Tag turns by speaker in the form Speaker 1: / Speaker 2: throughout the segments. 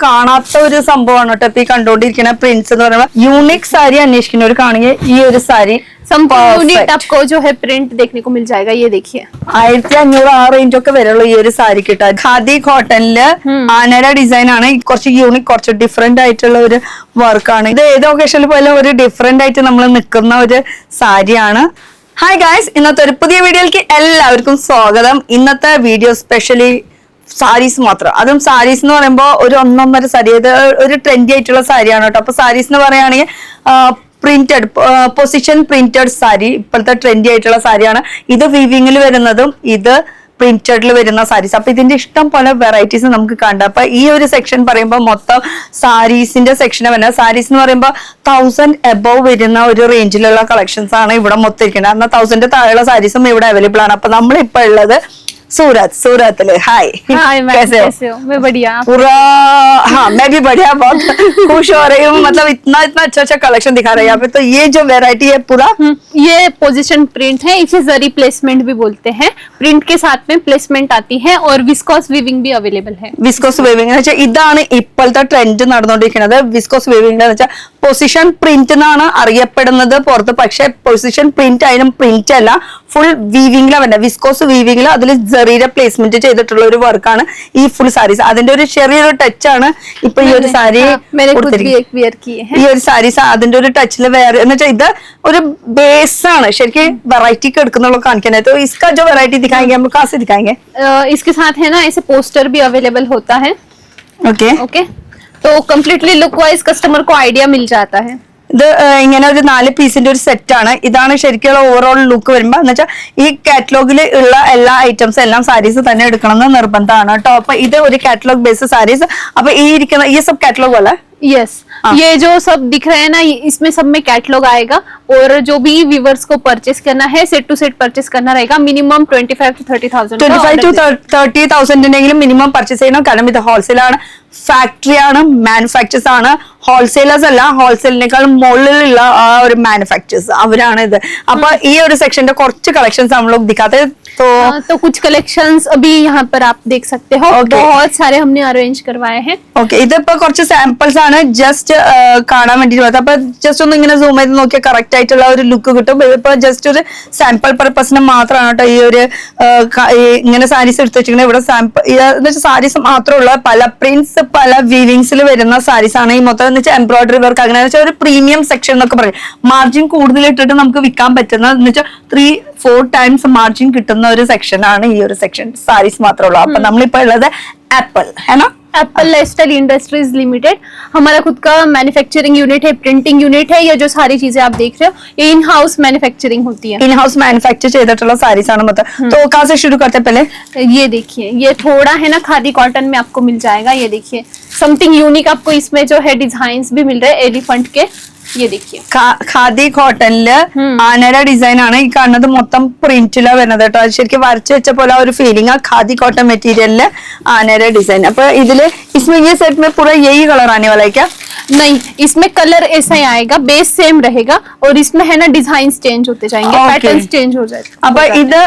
Speaker 1: കാണാത്ത ഒരു സംഭവമാണ് കേട്ടോ ഇപ്പൊ ഈ കണ്ടോണ്ടിരിക്കുന്ന പ്രിന്റ്സ് എന്ന് പറയുമ്പോൾ. യൂണിക് സാരി അന്വേഷിക്കുന്നവർ കാണുകയും ഈ ഒരു സാരി
Speaker 2: आपको जो है प्रिंट देखने को मिल जाएगा. ये देखिए
Speaker 1: 1500 ആ റേഞ്ച് ഒക്കെ വരുള്ളൂ ഈ ഒരു സാരി കിട്ടാൻ. ഖാദി കോട്ടണില് ആനര ഡിസൈൻ ആണ്. കുറച്ച് യൂണിക് കുറച്ച് ഡിഫറെന്റ് ആയിട്ടുള്ള ഒരു വർക്കാണ് ഇത്. ഏത് ഒക്കേഷനിൽ പോയാലും ഒരു ഡിഫറെന്റ് ആയിട്ട് നമ്മൾ നിൽക്കുന്ന ഒരു സാരിയാണ്. ഹായ് ഗായ്സ്, ഇന്നത്തെ ഒരു പുതിയ വീഡിയോയിലേക്ക് എല്ലാവർക്കും സ്വാഗതം. ഇന്നത്തെ വീഡിയോ സ്പെഷ്യലി സാരീസ് മാത്രം. അതും സാരീസ് എന്ന് പറയുമ്പോൾ ഒരു ഒന്നൊന്നര സാരി, ഇത് ഒരു ട്രെൻഡി ആയിട്ടുള്ള സാരിയാണ് കേട്ടോ. അപ്പൊ സാരീസ് എന്ന് പറയുകയാണെങ്കിൽ പ്രിന്റഡ് പൊസിഷൻ പ്രിന്റഡ് സാരി ഇപ്പോഴത്തെ ട്രെൻഡി ആയിട്ടുള്ള സാരിയാണ്. ഇത് വീവിങ്ങിൽ വരുന്നതും ഇത് പ്രിന്റഡിൽ വരുന്ന സാരീസ്. അപ്പൊ ഇതിന്റെ ഇഷ്ടം പോലെ വെറൈറ്റീസ് നമുക്ക് കണ്ട. അപ്പൊ ഈ ഒരു സെക്ഷൻ പറയുമ്പോൾ മൊത്തം സാരീസിന്റെ സെക്ഷന് വരുന്നത്. സാരീസ് എന്ന് പറയുമ്പോൾ 1000 എബവ് വരുന്ന ഒരു റേഞ്ചിലുള്ള കളക്ഷൻസ് ആണ് ഇവിടെ മൊത്തം ഇരിക്കുന്നത്. എന്നാൽ 1000 താഴെയുള്ള സാരീസും ഇവിടെ അവൈലബിൾ ആണ്. അപ്പൊ നമ്മളിപ്പോ ഉള്ളത് सूरत ले. हाय
Speaker 2: कैसे हो? मैं बढ़िया.
Speaker 1: पूरा हाँ मैं भी बढ़िया, बहुत खुश हो रही हूँ. मतलब इतना अच्छा कलेक्शन दिखा रहे हैं यहाँ पे. तो ये जो वेरायटी है पूरा
Speaker 2: ये पोजीशन प्रिंट है. इसे जरी प्लेसमेंट भी बोलते हैं. प्रिंट के साथ में प्लेसमेंट आती है और विस्कोस वीविंग भी अवेलेबल है.
Speaker 1: വിസ്കോസ് വീവിംഗ് എന്ന് വെച്ചാൽ ഇതാണ് ഇപ്പോഴത്തെ ട്രെൻഡ് നടന്നുകൊണ്ടിരിക്കുന്നത്. വിസ്കോസ് വീവിംഗ് എന്ന് വെച്ചാൽ പൊസിഷൻ പ്രിന്റ് എന്നാണ് അറിയപ്പെടുന്നത് പുറത്ത്. പക്ഷെ പൊസിഷൻ പ്രിന്റ് അതിനും പ്രിന്റ് അല്ല, ഫുൾ വീവിംഗിലാണ് വരുന്നത്. വിസ്കോസ് വീവിംഗിൽ അതിൽ ജെറിയുടെ പ്ലേസ്മെന്റ് ചെയ്തിട്ടുള്ള ഒരു വർക്കാണ് ഈ ഫുൾ സാരീസ്. അതിന്റെ ഒരു ചെറിയൊരു ടച്ച് ആണ് ഇപ്പൊ ഈ ഒരു സാരി. ഈ ഒരു സാരീസ് അതിന്റെ ഒരു ടച്ചിൽ വേറെ എന്ന് വെച്ചാൽ ഇത് ഒരു ബേസ് ആണ് ശരിക്കും വെറൈറ്റി എടുക്കുന്നുള്ള കാണിക്കാനായിട്ട്. इसका जो वैरायटी दिखाएंगे हम कहाँ से दिखाएंगे?
Speaker 2: इसके साथ है ना ऐसे पोस्टर भी अवेलेबल होता है.
Speaker 1: ओके
Speaker 2: ओके, तो कम्प्लीटली लुक वाइज कस्टमर को आइडिया मिल जाता है.
Speaker 1: ഇത് ഇങ്ങനെ ഒരു 4 പീസിന്റെ ഒരു സെറ്റ് ആണ്. ഇതാണ് ശരിക്കുള്ള ഓവറോൾ ലുക്ക് വരുമ്പോ. എന്ന് വെച്ചാൽ ഈ കാറ്റലോഗിൽ ഉള്ള എല്ലാ ഐറ്റംസ് എല്ലാം സാരീസ് തന്നെ എടുക്കണം എന്ന് നിർബന്ധമാണ് കേട്ടോ. അപ്പൊ ഇത് ഒരു കാറ്റലോഗ് ബേസ് സാരീസ്. അപ്പൊ ഈ ഇരിക്കുന്ന ഈ സബ് കാറ്റലോഗ് അല്ലേ?
Speaker 2: यस, ये जो सब दिख रहे हैं ना, इसमें सब में कैटलॉग आएगा. और जो भी व्यूअर्स को परचेस करना है, सेट टू सेट परचेस करना रहेगा. Minimum 25 to 30,000
Speaker 1: 25 to 30,000 minimum purchase ചെയ്യണം. കാരണം ഇത് ഹോൾസെയിൽ ആണ്, ഫാക്ടറി ആണ്, മാനുഫാക്ചേഴ്സ് ആണ്. ഹോൾസെയിലേഴ്സ് അല്ല, ഹോൾസെയിലിനേക്കാൾ മുകളിലുള്ള ആ ഒരു മാനുഫാക്ചേഴ്സ് അവരാണ് ഇത്. അപ്പൊ ഈ ഒരു സെക്ഷന്റെ കുറച്ച് കളക്ഷൻസ് നമ്മൾ ദിക്കാത്തെ.
Speaker 2: तो कुछ कलेक्शंस अभी यहाँ पर आप देख सकते हो. बहुत सारे हमने अरेंज करवाए हैं.
Speaker 1: ഓക്കെ, ഇതിപ്പോ കുറച്ച് സാമ്പിൾസ് ആണ് ജസ്റ്റ് കാണാൻ വേണ്ടിട്ട്. അപ്പൊ ജസ്റ്റ് ഒന്ന് ഇങ്ങനെ സൂം ചെയ്ത് നോക്കിയാൽ കറക്റ്റ് ആയിട്ടുള്ള ഒരു ലുക്ക് കിട്ടും. ഇതിപ്പോ ജസ്റ്റ് ഒരു സാമ്പിൾ പർപ്പസിന് മാത്രമാണ് കേട്ടോ ഈ ഒരു ഇങ്ങനെ സാരീസ് എടുത്ത് വെച്ചിരിക്കുന്നത്. ഇവിടെ സാമ്പിൾ എന്ന് വെച്ചാൽ സാരീസ് മാത്രമുള്ള പല പ്രിന്റ്സ് പല വീവിങ്സിൽ വരുന്ന സാരീസ് ആണ് ഈ മൊത്തം. എന്ന് വെച്ചാൽ എംബ്രോയിഡറി വർക്ക് അങ്ങനെ വെച്ചാൽ ഒരു പ്രീമിയം സെക്ഷൻ എന്നൊക്കെ പറയും. മാർജിൻ കൂടുതൽ ഇട്ടിട്ട് നമുക്ക് വിൽക്കാൻ പറ്റുന്ന എന്ന് വെച്ചാൽ 3-4 ടൈംസ് മാർജിൻ കിട്ടുന്ന ഒരു സെക്ഷൻ ആണ് ഈ ഒരു സെക്ഷൻ. സാരീസ് മാത്രമുള്ളൂ. അപ്പൊ നമ്മളിപ്പോ ഉള്ളത് ആപ്പിൾ है ना,
Speaker 2: एप्पल लाइफस्टाइल इंडस्ट्रीज लिमिटेड. हमारा खुद का मैन्युफैक्चरिंग यूनिट है, प्रिंटिंग यूनिट है. ये जो सारी चीजें आप देख रहे हो ये इन हाउस मैन्युफैक्चरिंग होती है.
Speaker 1: इन हाउस मैन्युफैक्चर ചെയ്തിട്ടുള്ള സാരീസ് ആണ് മൊത്തം. तो कहां से शुरू करते हैं पहले?
Speaker 2: ये देखिए, ये थोड़ा है ना खादी कॉटन में आपको मिल जाएगा. ये देखिए समथिंग यूनिक आपको इसमें जो है डिजाइन्स भी मिल रहे हैं एलिफेंट के. ये देखिए
Speaker 1: ഖാദി കോട്ടണില് ആനര ഡിസൈൻ ആണ് ഈ കാണുന്നത്. മൊത്തം പ്രിന്റിലാ വരുന്നത് കേട്ടോ. ശരിക്കും വരച്ച് വെച്ച പോലെ ഒരു ഫീലിംഗ്. ഖാദി കോട്ടൺ മെറ്റീരിയലില് ആനര डिजाइन. अപ്പൊ ഇതില് इसमें ये सेट में पूरा यही कलर आने वाला है क्या?
Speaker 2: नहीं, इसमें कलर ऐसा ही आएगा, बेस सेम रहेगा और इसमें है ना डिजाइन चेंज होते जाएंगे, पैटर्न्स चेंज हो जाएंगे.
Speaker 1: അപ്പൊ ഇത്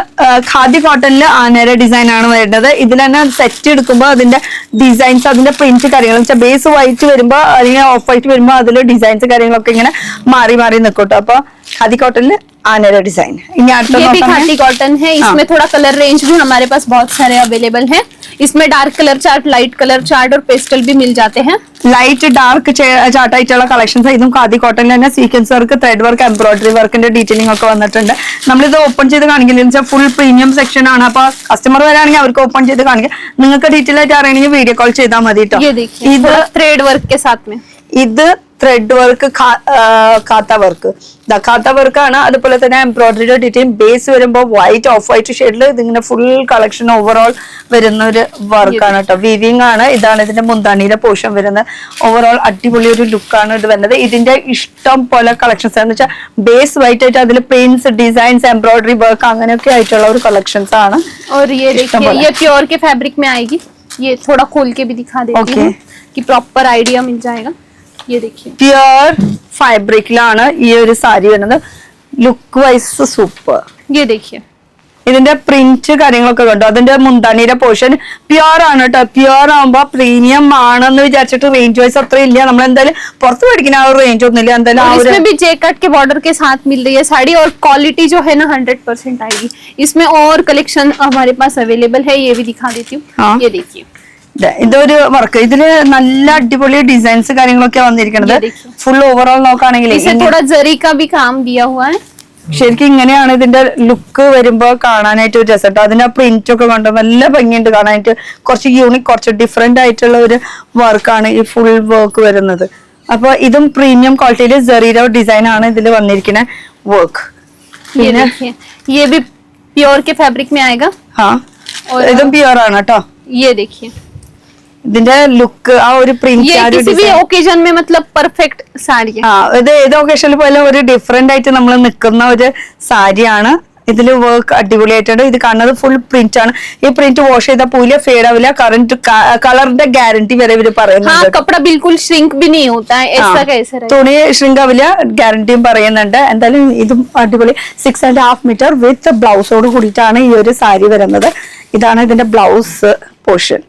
Speaker 1: ഖാദി കോട്ടണില് ആനര ഡിസൈൻ ആണ് വരുന്നത്. ഇതിൽ തന്നെ സെറ്റ് എടുക്കുമ്പോൾ അതിന്റെ ഡിസൈൻസ് അതിന്റെ പ്രിന്റ് കാര്യങ്ങൾ വെച്ചാൽ ബേസ് വൈറ്റ് വരുമ്പോ അല്ലെങ്കിൽ ഓഫ് വൈറ്റ് വരുമ്പോ അതിൽ ഡിസൈൻസ് കാര്യങ്ങളൊക്കെ ഇങ്ങനെ മാറി മാറി നിൽക്കട്ടോ. അപ്പൊ ഖാദി കോട്ടണില് आनेरा डिजाइन.
Speaker 2: ये भी खादी कॉटन है. इसमें थोड़ा कलर रेंज भी हमारे पास बहुत सारे अवेलेबल हैं. इसमें dark colour chart, light colour chart और पेस्टल भी मिल जाते हैं.
Speaker 1: ലൈറ്റ് ഡാർക്ക് ചാർട്ട് ആയിട്ടുള്ള കളക്ഷൻസ്. ഇതും ഖാദി കോട്ടണിൽ തന്നെ sequence work, thread work, embroidery വർക്കിന്റെ ഡീറ്റെയിലിംഗ് ഒക്കെ വന്നിട്ടുണ്ട്. നമ്മളിത് ഓപ്പൺ ചെയ്ത് കാണിക്കില്ല വെച്ചാൽ ഫുൾ പ്രീമിയം സെക്ഷൻ ആണ്. അപ്പൊ കസ്റ്റമർ വരാണെങ്കിൽ അവർക്ക് ഓപ്പൺ ചെയ്ത് കാണിക്കാം. നിങ്ങൾക്ക് ഡീറ്റെയിൽ ആയിട്ട് അറിയണമെങ്കിൽ വീഡിയോ കോൾ ചെയ്താൽ മതി കേട്ടോ.
Speaker 2: ഇത് ത്രെഡ് വർക്ക് के साथ में
Speaker 1: ഇത് ത്രെഡ് വർക്ക്, കാത്ത വർക്ക്, കാത്ത വർക്കാണ്. അതുപോലെ തന്നെ എംബ്രോയിഡറിയുടെ ഡീറ്റെയിൽ. ബേസ് വരുമ്പോൾ വൈറ്റ് ഓഫ് വൈറ്റ് ഷെയ്ഡിൽ ഇതിങ്ങനെ ഫുൾ കളക്ഷൻ ഓവറോൾ വരുന്ന ഒരു വർക്കാണ് കേട്ടോ. വീവിംഗ് ആണ്. ഇതാണ് ഇതിന്റെ മുന്താണിയുടെ പോർഷൻ വരുന്നത്. ഓവറോൾ അടിപൊളി ഒരു ലുക്കാണ് ഇത് വരുന്നത്. ഇതിന്റെ ഇഷ്ടം പോലെ കളക്ഷൻസ് എന്ന് വെച്ചാൽ ബേസ് വൈറ്റ് ആയിട്ട് അതിൽ പ്രിന്റ്സ്, ഡിസൈൻസ്, എംബ്രോയിഡറി വർക്ക് അങ്ങനെയൊക്കെ ആയിട്ടുള്ള ഒരു കളക്ഷൻസ് ആണ്.
Speaker 2: और ये देखिए ये प्योर के फैब्रिक में आएगी. ये थोड़ा खोल के भी दिखा देती हूं कि प्रॉपर आइडिया मिल जाएगा. ये देखिए
Speaker 1: പ്യുർ ഫാബ്രിക്കിലാണ് ഈ ഒരു സാരി വരുന്നത്. Look wise super.
Speaker 2: ये देखिए
Speaker 1: ഇതിന്റെ പ്രിന്റ് കാര്യങ്ങളൊക്കെ കണ്ടു. അതിന്റെ മുന്താനിയുടെ പോർഷൻ പ്യുവർ ആണ് കേട്ടോ. പ്യുവർ ആകുമ്പോ പ്രീമിയം ആണെന്ന് വിചാരിച്ചിട്ട് റേഞ്ച് വൈസ് അത്ര ഇല്ല. നമ്മൾ എന്തായാലും പുറത്ത് മേടിക്കുന്ന ആ ഒരു റേഞ്ച് ഒന്നും ഇല്ല. എന്തായാലും
Speaker 2: इसमें भी जैकेट के बॉर्डर के साथ मिल रही है साड़ी और क्वालिटी जो है ना 100% आएगी. इसमें और कलेक्शन हमारे पास अवेलेबल है, ये भी दिखा देती हूँ.
Speaker 1: हाँ.
Speaker 2: ये देखिए
Speaker 1: ഇതൊരു വർക്ക്. ഇതില് നല്ല അടിപൊളി ഡിസൈൻസ് കാര്യങ്ങളൊക്കെ വന്നിരിക്കുന്നത്. ഫുൾ ഓവറോൾ നോക്കുകയാണെങ്കിൽ
Speaker 2: इसमें थोड़ा जरी का भी काम दिया हुआ है.
Speaker 1: ശരിക്കും ഇങ്ങനെയാണ് ഇതിന്റെ ലുക്ക് വരുമ്പോ കാണാനായിട്ട് ഒരു രസം. അതിന്റെ പ്രിന്റ് ഒക്കെ കണ്ടോ നല്ല ഭംഗിയുണ്ട് കാണാനായിട്ട്. കുറച്ച് യൂണിക് കുറച്ച് ഡിഫറെന്റ് ആയിട്ടുള്ള ഒരു വർക്കാണ് ഈ ഫുൾ വർക്ക് വരുന്നത്. അപ്പൊ ഇതും പ്രീമിയം ക്വാളിറ്റിയില് ജെറീറോ ഡിസൈൻ ആണ് ഇതിൽ വന്നിരിക്കുന്ന വർക്ക്. പിന്നെ
Speaker 2: ये भी प्योर के फैब्रिक में आएगा.
Speaker 1: ഇതും പ്യുവർ ആണ് കേട്ടോ.
Speaker 2: ये देखिए
Speaker 1: ഇതിന്റെ ലുക്ക് ആ ഒരു പ്രിന്റ്
Speaker 2: किसी भी ओकेजन में मतलब परफेक्ट साड़ी है.
Speaker 1: ഇത് ഏത് ഒക്കേഷനിൽ പോലെ ഒരു ഡിഫറെന്റ് ആയിട്ട് നമ്മൾ നിൽക്കുന്ന ഒരു സാരിയാണ്. ഇതില് വർക്ക് അടിപൊളിയായിട്ടുണ്ട്. ഇത് കാണുന്നത് ഫുൾ പ്രിന്റ് ആണ്. ഈ പ്രിന്റ് വാഷ് ചെയ്താൽ പോലും ഫേഡ് ആവില്ല. കറന്റ് കളറിന്റെ ഗ്യാരണ്ടി വരെ ഇവര് പറയുന്നുണ്ട്.
Speaker 2: कपड़ा बिल्कुल श्रिंक भी नहीं होता है. ऐसा कैसे रहेगा?
Speaker 1: തുണി ഷ്രിങ്ക് ആവില്ല, ഗ്യാരണ്ടിയും പറയുന്നുണ്ട്. എന്തായാലും ഇതും അടിപൊളി. 6.5 മീറ്റർ വിത്ത് ബ്ലൗസോട് കൂടിയിട്ടാണ് ഈ ഒരു സാരി വരുന്നത്. ഇതാണ് ഇതിന്റെ ബ്ലൗസ് പോർഷൻ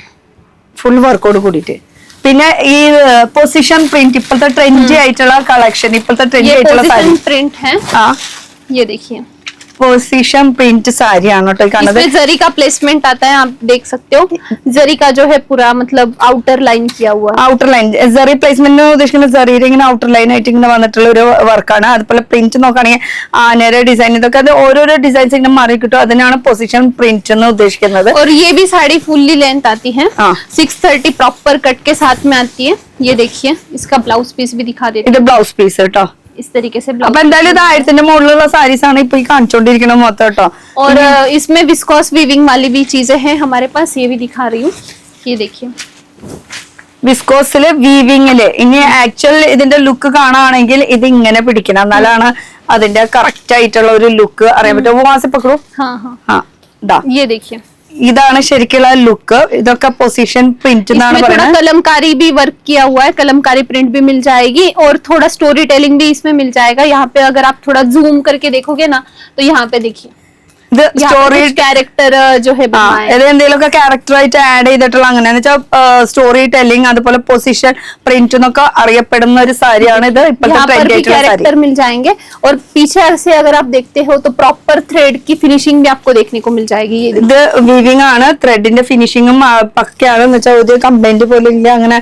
Speaker 1: ഫുൾ വർക്കോട് കൂടിയിട്ട്. പിന്നെ ഈ പൊസിഷൻ പ്രിന്റ് ഇപ്പോഴത്തെ ട്രെൻഡി ആയിട്ടുള്ള കളക്ഷൻ, ഇപ്പോഴത്തെ ട്രെൻഡി ആയിട്ടുള്ള സാരി
Speaker 2: प्रिंट है. ये देखिए
Speaker 1: പൊസിഷൻ പ്രിന്റ് സാരിയാണ് കേട്ടോ കാണുന്നത്.
Speaker 2: इसमें जरी का प्लेसमेंट आता है, आप देख सकते हो. जरी का जो है पूरा मतलब आउटर लाइन किया हुआ है.
Speaker 1: ഔട്ടർ ലൈൻ ജെറി പ്ലേസ്മെന്റ് ഉദ്ദേശിക്കുന്ന ജെറിയുടെ ഇങ്ങനെ ഔട്ടർ ലൈൻ ആയിട്ട് ഇങ്ങനെ വന്നിട്ടുള്ള ഒരു വർക്കാണ്. അതുപോലെ പ്രിന്റ് നോക്കുകയാണെങ്കിൽ ആനയുടെ ഡിസൈൻ ഇതൊക്കെ അത് ഓരോരോ ഡിസൈൻസ് ഇങ്ങനെ മാറി കിട്ടും. അതിനാണ് പൊസിഷൻ പ്രിന്റ് എന്ന് ഉദ്ദേശിക്കുന്നത്.
Speaker 2: और ये भी साड़ी फुल्ली लेंथ आती है. 630 प्रॉपर कट के साथ में आती है. ये देखिए इसका ब्लाउज पीस भी दिखा देती
Speaker 1: ഇത് ബ്ലൗസ് പീസ് കേട്ടോ.
Speaker 2: इस तरीके से
Speaker 1: അപ്പൊ എന്തായാലും ഇത് 1000ന്റെ മുകളിലുള്ള സാരീസ് ആണ് ഇപ്പൊ ഈ കാണിച്ചോണ്ടിരിക്കുന്നത് മൊത്തം കേട്ടോ.
Speaker 2: और इसमें विस्कोस वीविंग वाली भी चीजें हैं हमारे पास, ये भी दिखा रही हूँ. ये देखिए
Speaker 1: വിസ്കോസില് വീവിങ്ങില് ഇനി ആക്ച്വൽ ഇതിന്റെ ലുക്ക് കാണുകയാണെങ്കിൽ ഇത് ഇങ്ങനെ പിടിക്കണം, എന്നാലാണ് അതിന്റെ കറക്റ്റ് ആയിട്ടുള്ള ഒരു ലുക്ക് അറിയാൻ പറ്റും. വാസിപ്പക്കളൂ.
Speaker 2: हाँ हाँ ये देखिए
Speaker 1: ഇതാണ് ശരിക്കുള്ള ലുക്ക്. ഇതൊക്കെ പൊസിഷൻ പ്രിന്റ് എന്നാണ്
Speaker 2: थोड़ा
Speaker 1: പറയുന്നത്.
Speaker 2: कलमकारी भी वर्क किया हुआ है, कलमकारी प्रिंट भी मिल जाएगी और थोड़ा स्टोरी टेलिंग भी इसमें मिल जाएगा. यहाँ पे अगर आप थोड़ा जूम करके देखोगे ना तो यहाँ पे देखिए
Speaker 1: ഇത് സ്റ്റോറി
Speaker 2: कैरेक्टर जो है बनाया है.
Speaker 1: ഇത് എന്തെങ്കിലുമൊക്കെ ക്യാരക്ടർ ആയിട്ട് ആഡ് ചെയ്തിട്ടുള്ള അങ്ങനെയാന്ന് വെച്ചാൽ സ്റ്റോറി ടെല്ലിംഗ് അതുപോലെ പൊസിഷൻ പ്രിന്റ് എന്നൊക്കെ അറിയപ്പെടുന്ന ഒരു സാരിയാണ് ഇത്. ഇപ്പോഴത്തെ
Speaker 2: यहाँ पर
Speaker 1: ട്രെൻഡ്
Speaker 2: भी
Speaker 1: ആയിട്ടുള്ള സാരി.
Speaker 2: कैरेक्टर मिल जाएंगे और पीछे से अगर आप देखते हो तो प्रॉपर थ्रेड की फिनिशिंग भी आपको देखने को मिल जाएगी. ये
Speaker 1: ഇത് വീവിംഗ് ആണ്, ത്രെഡിന്റെ ഫിനിഷിങ്ങും പക്കയാണ്. എന്ന് വെച്ചാൽ ഒരു കംപ്ലൈന്റ് പോലും ഇല്ല. അങ്ങനെ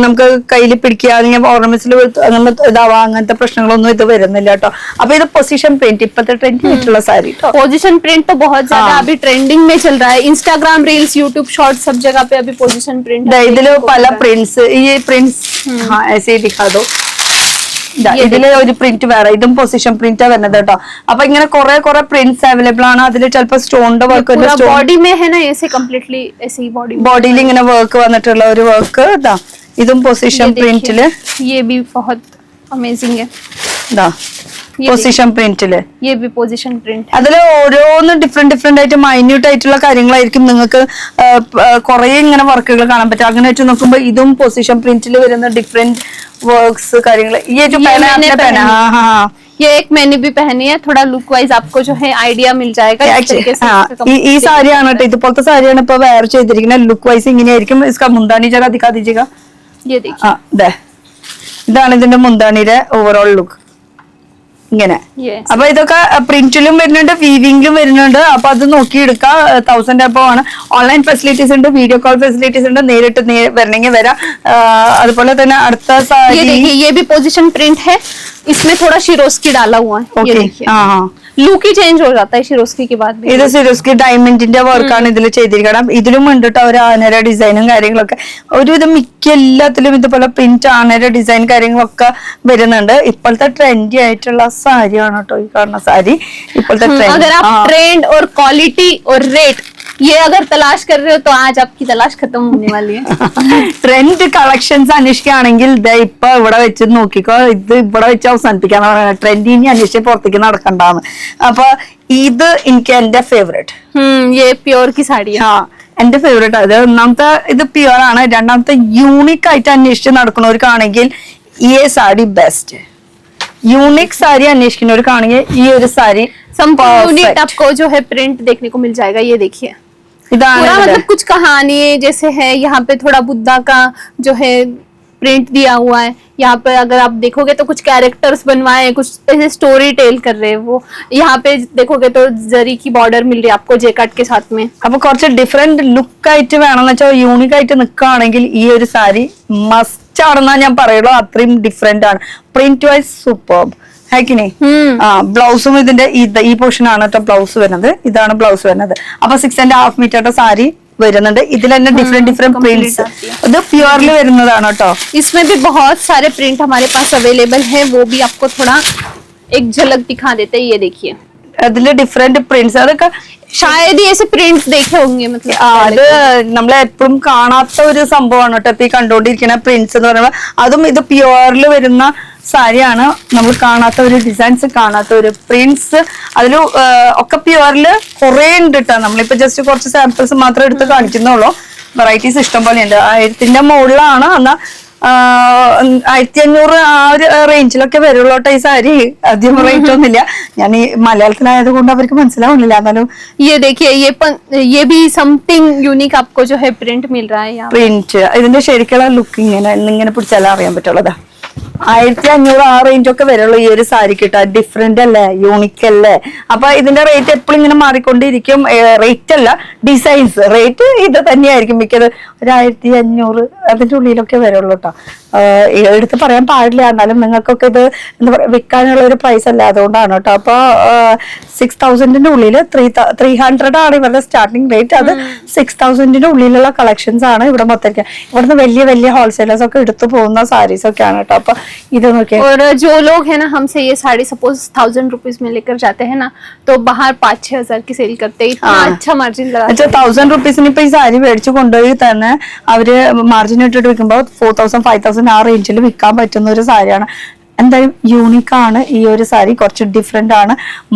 Speaker 1: നമുക്ക് കയ്യിൽ പിടിക്കുക അല്ലെങ്കിൽ ഓർണമെന്റ്സിൽ അങ്ങനെ ഇതാവാ അങ്ങനത്തെ പ്രശ്നങ്ങളൊന്നും ഇത് വരുന്നില്ല കേട്ടോ. അപ്പൊ ഇത് പൊസിഷൻ പ്രിന്റ് ഇപ്പോഴത്തെ ട്രെൻഡ് ആയിട്ടുള്ള സാരി.
Speaker 2: पोजीशन प्रिंट तो बहुत ज्यादा अभी ट्रेंडिंग में चल रहा है. इंस्टाग्राम रील्स, यूट्यूब शॉर्ट सब जगह पे अभी पोजीशन प्रिंट
Speaker 1: ഇതില് പല പ്രിന്റ്സ് ഈ പ്രിന്റ്സ് ऐसे दिखा दो. ഇതില് ഒരു പ്രിന്റ് വേറെ, ഇതും പൊസിഷൻ പ്രിന്റ് വരുന്നത് കേട്ടോ. അപ്പൊ ഇങ്ങനെ കുറെ പ്രിന്റ്സ് അവൈലബിൾ ആണ്. അതിൽ ചിലപ്പോ സ്റ്റോണിന്റെ വർക്ക്
Speaker 2: बॉडी में है ना, ऐसे कम्प्लीटली ऐसे ही बॉडी
Speaker 1: ബോഡിയിൽ ഇങ്ങനെ വർക്ക് വന്നിട്ടുള്ള ഒരു വർക്ക് ഇതാ. ഇതും പൊസിഷൻ പ്രിന്റില്.
Speaker 2: ये भी बहुत अमेजिंग है.
Speaker 1: ഇതാ പൊസിഷൻ പ്രിന്റില്.
Speaker 2: ये भी पोजीशन प्रिंट.
Speaker 1: അതിൽ ഓരോന്നും ഡിഫറെന്റ് ആയിട്ട് മൈന്യൂട്ട് ആയിട്ടുള്ള കാര്യങ്ങളായിരിക്കും. നിങ്ങൾക്ക് കുറെ ഇങ്ങനെ വർക്കുകൾ കാണാൻ പറ്റും. അങ്ങനെ വെച്ച് നോക്കുമ്പോ ഇതും പൊസിഷൻ പ്രിന്റിൽ വരുന്ന ഡിഫറെന്റ് വർക്ക്സ് കാര്യങ്ങൾ. ഈ ഒരു
Speaker 2: ये एक मैंने भी पहनी है. थोड़ा लुक वाइज आपको जो है आइडिया मिल जाएगा.
Speaker 1: ഈ സാരിയാണ് കേട്ടോ. ഇതുപോലത്തെ സാരിയാണ് ഇപ്പൊ വെയർ ചെയ്തിരിക്കുന്നത്. ലുക്ക് വൈസ് ഇങ്ങനെയായിരിക്കും. इसका മുന്താനി ജഗ ദിഖാ ദീജിएगा.
Speaker 2: ये देखिए
Speaker 1: ഇതാണ് ഇതിന്റെ മുന്താനിയുടെ ഓവറോൾ ലുക്ക് ഇങ്ങനെ. അപ്പൊ ഇതൊക്കെ പ്രിന്റിലും വരുന്നുണ്ട്, വീവിംഗിലും വരുന്നുണ്ട്. അപ്പൊ അത് നോക്കി എടുക്കാം. 1000 above ആണ്. ഓൺലൈൻ ഫെസിലിറ്റീസ് ഉണ്ട്, വീഡിയോ കോൾ ഫെസിലിറ്റീസ് ഉണ്ട്. നേരിട്ട് വരണമെങ്കിൽ വരാം. അതുപോലെ തന്നെ അടുത്ത സാരി
Speaker 2: ये भी पोजीशन प्रिंट है. इसमें थोड़ा शिरोस्की डाला हुआ है. ये देखिए लुक ही चेंज हो जाता है शिरोस्की के बाद.
Speaker 1: ഇത് സിറോസ്കി ഡയമണ്ടിന്റെ വർക്കാണ് ഇതിൽ ചെയ്തിരിക്കണം. ഇതിലും ഉണ്ട് കേട്ടോ ഒരു ആനയുടെ ഡിസൈനും കാര്യങ്ങളൊക്കെ. ഒരുവിധം മിക്ക എല്ലാത്തിലും ഇതുപോലെ പ്രിന്റ് ആനയുടെ ഡിസൈൻ കാര്യങ്ങളൊക്കെ വരുന്നുണ്ട്. ഇപ്പോഴത്തെ ട്രെൻഡി ആയിട്ടുള്ള സാരിയാണ് കേട്ടോ ഈ കാണുന്ന സാരി. ഇപ്പോഴത്തെ
Speaker 2: अगर आप ट्रेंड और क्वालिटी और रेट ये अगर तलाश कर रहे हो तो आज आपकी तलाश खत्म होने वाली है.
Speaker 1: ട്രെൻഡ് കളക്ഷൻസ് അന്വേഷിക്കുകയാണെങ്കിൽ ഇപ്പൊ ഇവിടെ വെച്ച് നോക്കിക്കോ. ഇത് ഇവിടെ വെച്ച് അവസാനിപ്പിക്കാൻ ട്രെൻഡ് ഇനി അന്വേഷിച്ച് പുറത്തേക്ക് നടക്കണ്ടാന്ന്. അപ്പൊ ഇത് എനിക്ക് എന്റെ ഫേവറേറ്റ്.
Speaker 2: ये प्योर की साड़ी है.
Speaker 1: എന്റെ ഫേവറേറ്റ് അത്. ഒന്നാമത്തെ ഇത് പ്യുവർ ആണ്. രണ്ടാമത്തെ യൂണിക് ആയിട്ട് അന്വേഷിച്ച് നടക്കുന്നവർക്കാണെങ്കിൽ ഈ സാരി ബെസ്റ്റ്. യൂണിക് സാരി അന്വേഷിക്കുന്നവർക്കാണെങ്കിൽ ഈ ഒരു സാരി
Speaker 2: संपूर्ण यूनिट आपको जो है प्रिंट देखने को मिल जाएगा। ये देखिए पूरा मतलब कुछ कहानी जैसे है, यहाँ पे थोड़ा बुद्धा का जो है प्रिंट दिया हुआ है। यहाँ पे अगर आप देखोगे तो कुछ कैरेक्टर्स बनवाए हैं, कुछ ऐसे स्टोरी टेल कर रहे हैं वो। यहाँ पे देखोगे तो जरी की बॉर्डर मिल रही है आपको जेकाट के साथ में।
Speaker 1: അപ്പൊ കുറച്ച് ഡിഫറെന്റ് ലുക്ക് ആയിട്ട് വേണമെന്ന് വെച്ചാൽ യൂണിക് ആയിട്ട് നിൽക്കുകയാണെങ്കിൽ ഈ ഒരു സാരി മസ്റ്റ് ആണെന്നാ ഞാൻ പറയുള്ളൂ. അത്രയും ഡിഫറെന്റ് ആണ്. പ്രിന്റ് വൈസ് സൂപ്പർ ഹൈക്കിനെ. ബ്ലൗസും ഇതിന്റെ ഈ പോർഷൻ ആണ് കേട്ടോ ബ്ലൗസ് വരുന്നത്. ഇതാണ് ബ്ലൗസ് വരുന്നത്. അപ്പൊ 6.5 മീറ്ററുടെ സാരി വരുന്നുണ്ട്. ഇതിൽ തന്നെ ഡിഫറെന്റ് പ്രിന്റ്സ്. ഇത് പ്യുവർലി വരുന്നതാണ് കേട്ടോ.
Speaker 2: इसमें भी बहुत सारे प्रिंट हमारे पास अवेलेबल है, वो भी आपको थोड़ा एक झलक दिखा देते हैं। ये देखिए
Speaker 1: അതില് ഡിഫറെന്റ് പ്രിന്റ്സ്. അതൊക്കെ
Speaker 2: शायद ही ऐसे प्रिंट्स देखे होंगे मतलब
Speaker 1: അത് നമ്മളെ എപ്പോഴും കാണാത്ത ഒരു സംഭവമാണ് കേട്ടോ ഇപ്പൊ ഈ കണ്ടോണ്ടിരിക്കുന്ന പ്രിന്റ്സ് എന്ന് പറയുമ്പോൾ. അതും ഇത് പ്യുവർല് വരുന്ന സാരിയാണ്. നമ്മൾ കാണാത്ത ഒരു ഡിസൈൻസ്, കാണാത്ത ഒരു പ്രിന്റ്സ്, അതിൽ ഒക്കെ പ്യുവർല് കുറെ ഉണ്ട് കേട്ടോ. നമ്മളിപ്പോ ജസ്റ്റ് കുറച്ച് സാമ്പിൾസ് മാത്രം എടുത്ത് കാണിക്കുന്നുള്ളൂ. വെറൈറ്റീസ് ഇഷ്ടം പോലെ ഉണ്ട്. 1000ന്റെ മുകളിലാണ്. എന്നാ 1500 ആ ഒരു റേഞ്ചിലൊക്കെ വരുള്ളൂ കേട്ടോ ഈ സാരി. അധികം റേറ്റ് ഒന്നുമില്ല. ഞാൻ ഈ മലയാളത്തിലായത് കൊണ്ട് അവർക്ക് മനസ്സിലാവുന്നില്ല. എന്നാലും
Speaker 2: ये देखिए ये भी समथिंग यूनिक आपको जो है प्रिंट मिल रहा है यहाँ।
Speaker 1: പ്രിന്റ് ഇതിന്റെ ശരിക്കുള്ള ലുക്ക് ഇങ്ങനെ പിടിച്ചാലേ അറിയാൻ പറ്റുള്ളതാ. 1500 ആ റേഞ്ച് ഒക്കെ വരുള്ളൂ ഈ ഒരു സാരി കിട്ടാ. ഡിഫറെന്റ് അല്ലേ, യൂണിക് അല്ലേ. അപ്പൊ ഇതിന്റെ റേറ്റ് എപ്പോഴും ഇങ്ങനെ മാറിക്കൊണ്ടിരിക്കും. റേറ്റ് അല്ല, ഡിസൈൻസ്. റേറ്റ് ഇത് തന്നെയായിരിക്കും മിക്കത്. 1500 അതിന്റെ ഉള്ളിലൊക്കെ വരുള്ളൂ കേട്ടോ. എടുത്ത് പറയാൻ പാടില്ല. എന്നാലും നിങ്ങൾക്കൊക്കെ ഇത് എന്താ പറയാ വിൽക്കാനുള്ള ഒരു പ്രൈസ് അല്ല, അതുകൊണ്ടാണ് കേട്ടോ. അപ്പൊ 6000ന്റെ ഉള്ളിൽ 300 ആണ് ഇവരുടെ സ്റ്റാർട്ടിംഗ് റേറ്റ്. അത് 6000ന്റെ ഉള്ളിലുള്ള കളക്ഷൻസ് ആണ് ഇവിടെ മൊത്തം. ഇവിടുന്ന് വലിയ വലിയ ഹോൾസെയിലേഴ്സ് ഒക്കെ എടുത്തു പോകുന്ന സാരീസ് ഒക്കെയാണ് കേട്ടോ. അപ്പൊ ഇത് നോക്കിയാൽ
Speaker 2: और जो लोग है ना हमसे ये साड़ी सपोज 1000 रुपीज में लेकर जाते हैं ना, तो बाहर 5-6 हजार की सेल करते हैं। इतना अच्छा मार्जिन लगाते हैं।
Speaker 1: 1000 റുപ്പീസിന് ഇപ്പൊ ഈ സാരി മേടിച്ചു കൊണ്ടുപോയി തന്നെ അവര് മാർജിൻ ഇട്ടിട്ട് വിൽക്കുമ്പോൾ 4000 5000 ആ റേഞ്ചിൽ വിൽക്കാൻ പറ്റുന്ന ഒരു സാരിയാണ്. എന്തായാലും യൂണിക് ആണ് ഈ ഒരു സാരി. കുറച്ച് ഡിഫറെന്റ് ആണ്.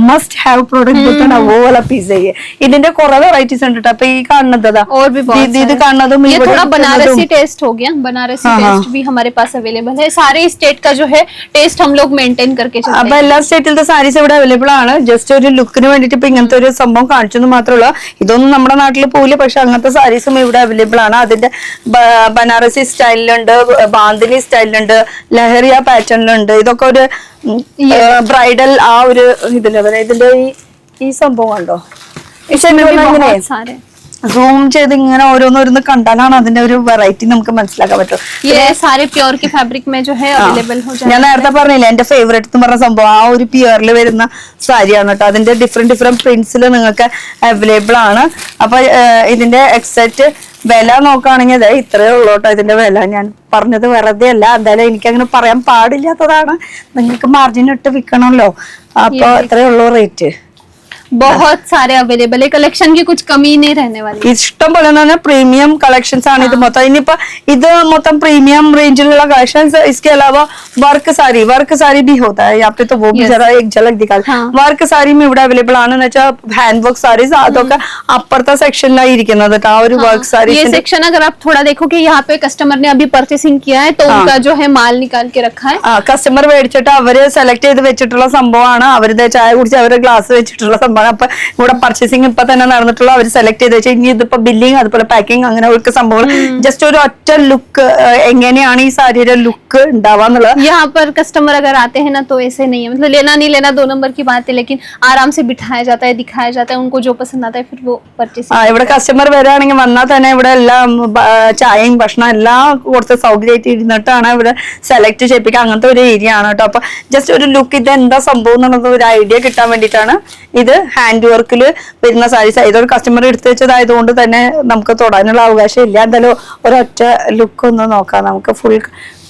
Speaker 1: മസ്റ്റ് ഹാവ് പ്രോഡക്റ്റ് അതുപോലെ പീസ് ചെയ്യേ. ഇതിന്റെ കുറെ വെറൈറ്റീസ് ഉണ്ട് കേട്ടോ. അപ്പൊ ഈ കാണുന്നത്
Speaker 2: और भी बहुत
Speaker 1: ഇത് കാണുന്നതും
Speaker 2: ये थोड़ा बनारसी टेस्ट हो गया। बनारसी टेस्ट भी हमारे पास अवेलेबल है। सारे स्टेट का जो है टेस्ट हम लोग मेंटेन करके चलते हैं।
Speaker 1: അപ്പൊ എല്ലാ സ്റ്റേറ്റിലത്തെ സാരീസ് ഇവിടെ അവൈലബിൾ ആണ്. ജസ്റ്റ് ഒരു ലുക്കിന് വേണ്ടിട്ട് ഇപ്പൊ ഇങ്ങനത്തെ ഒരു സംഭവം കാണിച്ചെന്ന് മാത്രമല്ല. ഇതൊന്നും നമ്മുടെ നാട്ടിൽ പോവില്ല, പക്ഷെ അങ്ങനത്തെ സാരീസും ഇവിടെ അവൈലബിൾ ആണ്. അതിന്റെ ബനാറസി സ്റ്റൈലിലുണ്ട്, ബാന്തിനി സ്റ്റൈലിലുണ്ട്, ലഹരിയ പാറ്റേണിലുണ്ട്. ഇതൊക്കെ ഒരു ബ്രൈഡൽ ആ ഒരു ഇതില് ഇതിന്റെ ഈ സംഭവം കണ്ടോ. സൂം ചെയ്ത് ഇങ്ങനെ ഓരോന്നോരോന്ന് കണ്ടാലാണ് അതിന്റെ ഒരു വെറൈറ്റി നമുക്ക് മനസ്സിലാക്കാൻ പറ്റും.
Speaker 2: ये सारे प्योर के फैब्रिक में जो है अवेलेबल हो जाएगा।
Speaker 1: ഞാൻ നേരത്തെ പറഞ്ഞില്ല എന്റെ ഫേവറേറ്റ് എന്ന് പറഞ്ഞ സംഭവം ആ ഒരു പ്യുവറിൽ വരുന്ന സാരിയാണ് കേട്ടോ. അതിന്റെ ഡിഫറെന്റ് പ്രിന്റ്സിൽ നിങ്ങൾക്ക് അവൈലബിൾ ആണ്. അപ്പൊ ഇതിന്റെ എക്സാക്ട് വില നോക്കുകയാണെങ്കിൽ അതെ ഇത്രയേ ഉള്ളൂ കേട്ടോ ഇതിന്റെ വില. ഞാൻ പറഞ്ഞത് വെറുതെ അല്ല. എന്തായാലും എനിക്ക് അങ്ങനെ പറയാൻ പാടില്ലാത്തതാണ്. നിങ്ങൾക്ക് മാർജിൻ ഇട്ട് വിൽക്കണമല്ലോ. അപ്പൊ ഇത്രയേ ഉള്ളൂ റേറ്റ്.
Speaker 2: बहुत सारे अवेलेबल है। कलेक्शन की कुछ कमी नहीं रहने वाली।
Speaker 1: ഇഷ്ടം പോലെ തന്നെ പ്രീമിയം കളക്ഷൻസ് ആണ് ഇത് മൊത്തം. ഇനിയിപ്പോ ഇത് മൊത്തം പ്രീമിയം റേഞ്ചിലുള്ള കളക്ഷൻസ്. इसके अलावा वर्क साड़ी भी होता है यहाँ पे, तो वो भी जरा एक झलक दिखा. वर्क साड़ी में ഇവിടെ അവൈലബിൾ ആണെന്ന് വെച്ചാൽ ഹാൻഡ് വർക്ക് സാരീസ് അതൊക്കെ അപ്പുറത്തെ സെക്ഷനിലായി ഇരിക്കുന്നത് കേട്ടോ. ആ ഒരു വർക്ക് സാരീസ്
Speaker 2: ये सेक्शन अगर आप थोड़ा देखोगे यहाँ पे कस्टमर ने अभी परचेसिंग किया है तो उनका जो है माल निकाल के रखा है।
Speaker 1: കസ്റ്റമർ മേടിച്ചിട്ട് അവര് സെലക്ട് ചെയ്ത് വെച്ചിട്ടുള്ള സംഭവമാണ്. അവരുടെ ചായ കുടിച്ച് അവരുടെ ഗ്ലാസ് വെച്ചിട്ടുള്ള സംഭവം. അപ്പൊ ഇവിടെ പർച്ചേസിംഗ് ഇപ്പൊ തന്നെ നടന്നിട്ടുള്ള അവർ സെലക്ട് ചെയ്ത് വെച്ചാൽ ഇനി ഇതിപ്പോ ബില്ലിങ് അതുപോലെ പാക്കിംഗ് അങ്ങനെ ഒരു സംഭവം. ജസ്റ്റ് ഒരു ഒറ്റ ലുക്ക് എങ്ങനെയാണ് ഈ സാരിയുടെ ലുക്ക് ഉണ്ടാവാന്നുള്ളത്.
Speaker 2: यहाँ पर कस्टमर अगर आते हैं ना तो ऐसे नहीं है, मतलब लेना नहीं लेना 2 नंबर की बात है, लेकिन आराम से बिठाया जाता है, दिखाया जाता है, उनको जो पसंद आता है फिर वो परचेस।
Speaker 1: ഇവിടെ കസ്റ്റമർ വരികയാണെങ്കിൽ വന്നാൽ തന്നെ ഇവിടെ എല്ലാം ചായയും ഭക്ഷണം എല്ലാം കുറച്ച് സൗകര്യമായിട്ട് ഇരുന്നിട്ടാണ് ഇവിടെ സെലക്ട് ചെയ്യിപ്പിക്കുക. അങ്ങനത്തെ ഒരു ഏരിയ ആണ് കേട്ടോ. അപ്പൊ ജസ്റ്റ് ഒരു ലുക്ക് ഇത് എന്താ സംഭവം എന്നുള്ളത് ഒരു ഐഡിയ കിട്ടാൻ വേണ്ടിയിട്ടാണ്. ഇത് ഹാൻഡ് വർക്കിൽ വരുന്ന സാരീസ്. ഇതൊരു കസ്റ്റമർ എടുത്തു വെച്ചതായതുകൊണ്ട് തന്നെ നമുക്ക് തൊടാനുള്ള അവകാശം ഇല്ല. എന്തായാലും ഒരൊറ്റ ലുക്ക് ഒന്ന് നോക്കാം നമുക്ക്. ഫുൾ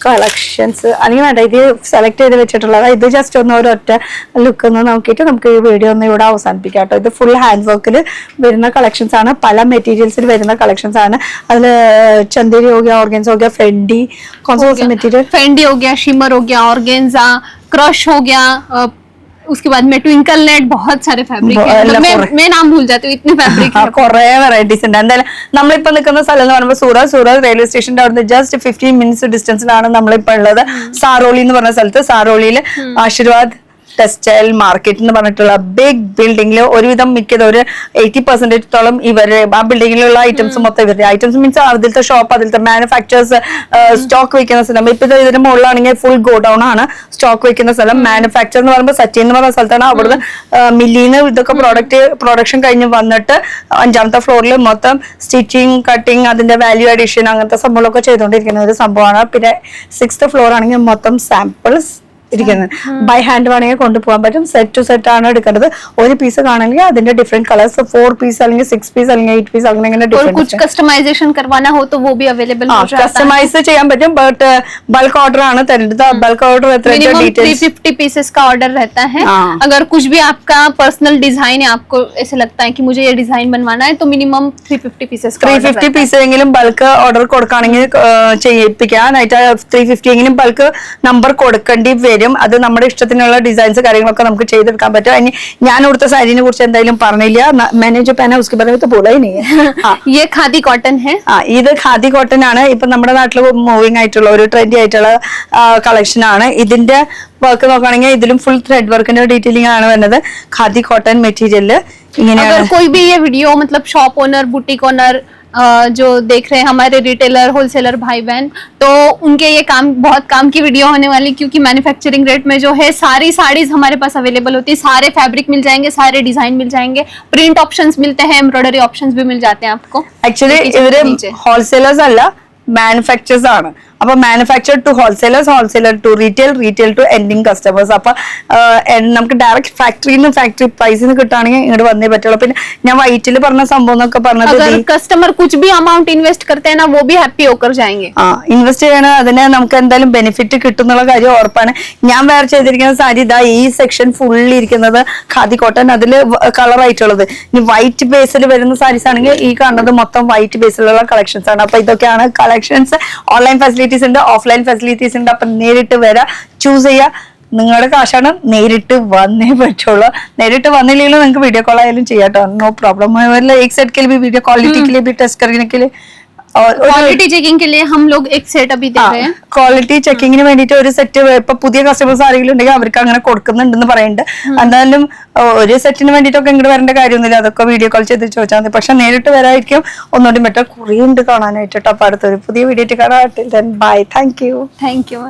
Speaker 1: കളക്ഷൻസ് അല്ലെങ്കിൽ വേണ്ട ഇത് സെലക്ട് ചെയ്ത് വെച്ചിട്ടുള്ളത്. ഇത് ജസ്റ്റ് ഒന്ന് ഒരൊറ്റ ലുക്ക് ഒന്ന് നോക്കിയിട്ട് നമുക്ക് ഈ വീഡിയോ ഒന്ന് ഇവിടെ അവസാനിപ്പിക്കാം കേട്ടോ. ഇത് ഫുൾ ഹാൻഡ് വർക്കിൽ വരുന്ന കളക്ഷൻസ് ആണ്. പല മെറ്റീരിയൽസിൽ വരുന്ന കളക്ഷൻസ് ആണ്. അതിൽ ചന്ദേരി हो गया, ऑर्गेन्जा हो गया, फेंडी, कौन सा मटेरियल?
Speaker 2: फेंडी हो गया, शिमर हो गया, ऑर्गेन्जा, क्रश हो गया, उसके बाद में ट्विंकल नेट, बहुत सारे फैब्रिक है, मतलब मैं नाम भूल जाती हूँ, इतने फैब्रिक है।
Speaker 1: കുറെ വെറൈറ്റീസ് ഉണ്ട്. എന്തായാലും നമ്മളിപ്പോ നിൽക്കുന്ന സ്ഥലം എന്ന് പറയുമ്പോൾ സൂറത്ത് റെയിൽവേ സ്റ്റേഷന്റെ അവിടുന്ന് ജസ്റ്റ് 15 മിനിറ്റ്സ് ഡിസ്റ്റൻസിലാണ് നമ്മളിപ്പോ ഉള്ളത്. സാറോളി എന്ന് പറഞ്ഞ സ്ഥലത്ത്. സാറോളിയിൽ ആശീർവാദ് ടെക്സ്റ്റൈൽ മാർക്കറ്റ് എന്ന് പറഞ്ഞിട്ടുള്ള ബിഗ് ബിൽഡിംഗിൽ ഒരുവിധം മിക്കത് ഒരു 80% ഇവര് ആ ബിൽഡിംഗിലുള്ള ഐറ്റംസ് മൊത്തം ഇവരുടെ ഐറ്റംസ് മീൻസ് അതിലത്തെ ഷോപ്പ്, അതിലത്തെ മാനുഫാക്ചേഴ്സ് സ്റ്റോക്ക് വെക്കുന്ന സ്ഥലം. ഇപ്പൊ ഇതിന്റെ മുകളിലാണെങ്കിൽ ഫുൾ ഗോഡൌൺ ആണ് സ്റ്റോക്ക് വെക്കുന്ന സ്ഥലം. മാനുഫാക്ചർ എന്ന് പറയുമ്പോൾ സച്ചിൻ എന്ന് പറയുന്ന സ്ഥലത്താണ്. അവിടുന്ന് മില്ലിന്ന് ഇതൊക്കെ പ്രൊഡക്ഷൻ കഴിഞ്ഞ് വന്നിട്ട് 5ാമത്തെ ഫ്ലോറിൽ മൊത്തം സ്റ്റിച്ചിങ്, കട്ടിങ്, അതിന്റെ വാല്യൂ അഡീഷൻ അങ്ങനത്തെ സംഭവങ്ങളൊക്കെ ചെയ്തുകൊണ്ടിരിക്കുന്ന ഒരു സംഭവമാണ്. പിന്നെ 6th ഫ്ലോർ ആണെങ്കിൽ മൊത്തം സാമ്പിൾസ് ഇരിക്കുന്നത്. ബൈ ഹാൻഡ് വേണമെങ്കിൽ കൊണ്ടുപോകാൻ പറ്റും. സെറ്റ് ടു സെറ്റ് ആണ് എടുക്കേണ്ടത്. ഒരു പീസ് കാണണമെങ്കിൽ അതിന്റെ ഡിഫറെന്റ് കളേഴ്സ് 4 പീസ് അല്ലെങ്കിൽ 6 പീസ് അല്ലെങ്കിൽ 8 പീസ് അങ്ങനെ
Speaker 2: കസ്റ്റമൈസേഷൻ करवाना हो तो वो भी अवेलेबल हो जाता है.
Speaker 1: कस्टमाइज ചെയ്യാൻ പറ്റും. ബട്ട് ബൾക്ക് ഓർഡർ ആണ് തരുന്നത്. ബൾക്ക് ഓർഡർ എത്ര
Speaker 2: डिटेल्स 350 पीसेस का ऑर्डर रहता है. अगर कुछ भी आपका पर्सनल डिजाइन है, आपको ऐसे लगता है कि मुझे ये डिजाइन बनवाना है, तो मिनिमम 350 पीसेस का
Speaker 1: 350 പീസ് എങ്കിലും ബൾക്ക് ഓർഡർ കൊടുക്കുകയാണെങ്കിൽ ചെയ്യിപ്പിക്കാനായിട്ട് 350 എങ്കിലും ബൾക്ക് നമ്പർ കൊടുക്കേണ്ടി വരും. അത് നമ്മുടെ ഇഷ്ടത്തിനുള്ള ഡിസൈൻസ് കാര്യങ്ങളൊക്കെ നമുക്ക് ചെയ്തെടുക്കാൻ പറ്റും. ഇനി ഞാൻ കൊടുത്ത സാരിനെ കുറിച്ച് എന്തായാലും പറഞ്ഞില്ല. മാനേജർ പേന ഉസ്കെ ബാരെ में बोला ही नहीं है.
Speaker 2: ये खादी कॉटन है.
Speaker 1: ഇത് ഖാദി കോട്ടൺ ആണ്. ഇപ്പൊ നമ്മുടെ നാട്ടിൽ മൂവിംഗ് ആയിട്ടുള്ള ഒരു ട്രെൻഡി ആയിട്ടുള്ള കളക്ഷൻ ആണ്. ഇതിന്റെ വർക്ക് നോക്കുകയാണെങ്കിൽ ഇതിലും ഫുൾ ത്രെഡ് വർക്കിന്റെ ഡീറ്റെയിലിംഗ് ആണ് വരുന്നത്. ഖാദി കോട്ടൺ മെറ്റീരിയല് ഇങ്ങനെയാണ്.
Speaker 2: अगर कोई भी ये वीडियो मतलब शॉप ओनर, बुटीक ओनर जो देख रहे हैं, हमारे रिटेलर, होलसेलर भाई बहन, तो उनके ये बहुत काम की वीडियो होने वाली, क्योंकि मैन्युफैक्चरिंग रेट में जो है सारी साड़ीज हमारे पास अवेलेबल होती है. सारे फैब्रिक मिल जाएंगे, सारे डिजाइन मिल जाएंगे, प्रिंट ऑप्शंस मिलते हैं, एम्ब्रॉयडरी ऑप्शंस भी मिल जाते हैं आपको.
Speaker 1: ആക്ച്വലി ഇവര് ഹോൾസെയിലേഴ്സ് അല്ല, മാനുഫാക്ചേഴ്സ് ആണ്. അപ്പൊ manufacturer to wholesalers, wholesaler to retail, retail to ending customers. അപ്പൊ നമുക്ക് ഡയറക്റ്റ് ഫാക്ടറിന്ന് ഫാക്ടറി പ്രൈസിന് കിട്ടുകയാണെങ്കിൽ ഇങ്ങോട്ട് വന്നേ പറ്റുള്ളൂ. പിന്നെ ഞാൻ വൈറ്റിൽ പറഞ്ഞ സംഭവം എന്നൊക്കെ പറഞ്ഞത്
Speaker 2: കസ്റ്റമർ കുച്ച് ബി അമൗണ്ട് ഇൻവെസ്റ്റ് करते हैं ना, वो भी हैप्पी होकर जाएंगे.
Speaker 1: ഇൻവെസ്റ്റ് ചെയ്യണ അതിന് നമുക്ക് എന്തായാലും ബെനിഫിറ്റ് കിട്ടുന്നുള്ള കാര്യം ഉറപ്പാണ്. ഞാൻ വേറെ ചെയ്തിരിക്കുന്ന സാരി ഇതാ ഈ സെക്ഷൻ ഫുള്ളി ഇരിക്കുന്നത് ഖാദി കോട്ടൺ, അതില് കളർ ആയിട്ടുള്ളത്. ഇനി വൈറ്റ് ബേസിൽ വരുന്ന സാരീസ് ആണെങ്കിൽ ഈ കാണുന്നത് മൊത്തം വൈറ്റ് ബേസിലുള്ള കളക്ഷൻസ് ആണ്. അപ്പൊ ഇതൊക്കെയാണ് കളക്ഷൻസ്. ഓൺലൈൻ ഫെസിലിറ്റീസ് ഉണ്ട്, ഓഫ്ലൈൻ ഫെസിലിറ്റീസ് ഉണ്ട്. അപ്പൊ നേരിട്ട് വരാം, ചൂസ് ചെയ്യാം. നിങ്ങളുടെ കാശാണ്, നേരിട്ട് വന്നേ പറ്റുള്ളൂ. നേരിട്ട് വന്നില്ലെങ്കിലും നിങ്ങൾക്ക് വീഡിയോ കോൾ ആയാലും ചെയ്യാട്ടോ, നോ പ്രോബ്ലം. एक सेट के लिए भी वीडियो क्वालिटी के लिए भी टेस्ट करने के लिए और
Speaker 2: क्वालिटी चेकिंग के लिए हम लोग एक सेट अभी दे रहे हैं.
Speaker 1: ക്വാളിറ്റി ചെക്കിങ്ങിന് വേണ്ടിയിട്ട് ഒരു സെറ്റ് ഇപ്പൊ പുതിയ കസ്റ്റമേഴ്സ് ആരെങ്കിലും ഉണ്ടെങ്കിൽ അവർക്ക് അങ്ങനെ കൊടുക്കുന്നുണ്ടെന്ന് പറയുന്നുണ്ട്. എന്തായാലും ഒരു സെറ്റിന് വേണ്ടിയിട്ടൊക്കെ ഇങ്ങോട്ട് വരേണ്ട കാര്യമൊന്നുമില്ല. അതൊക്കെ വീഡിയോ കോൾ ചെയ്ത് ചോദിച്ചാൽ മതി. പക്ഷെ നേരിട്ട് വരായിരിക്കും ഒന്നുകൂടി ബെറ്റർ. കുറേ ഉണ്ട് കാണാനായിട്ട്. അപ്പൊ അടുത്തൊരു പുതിയ വീഡിയോ കാണാം. Bye. Thank you.
Speaker 2: Thank you.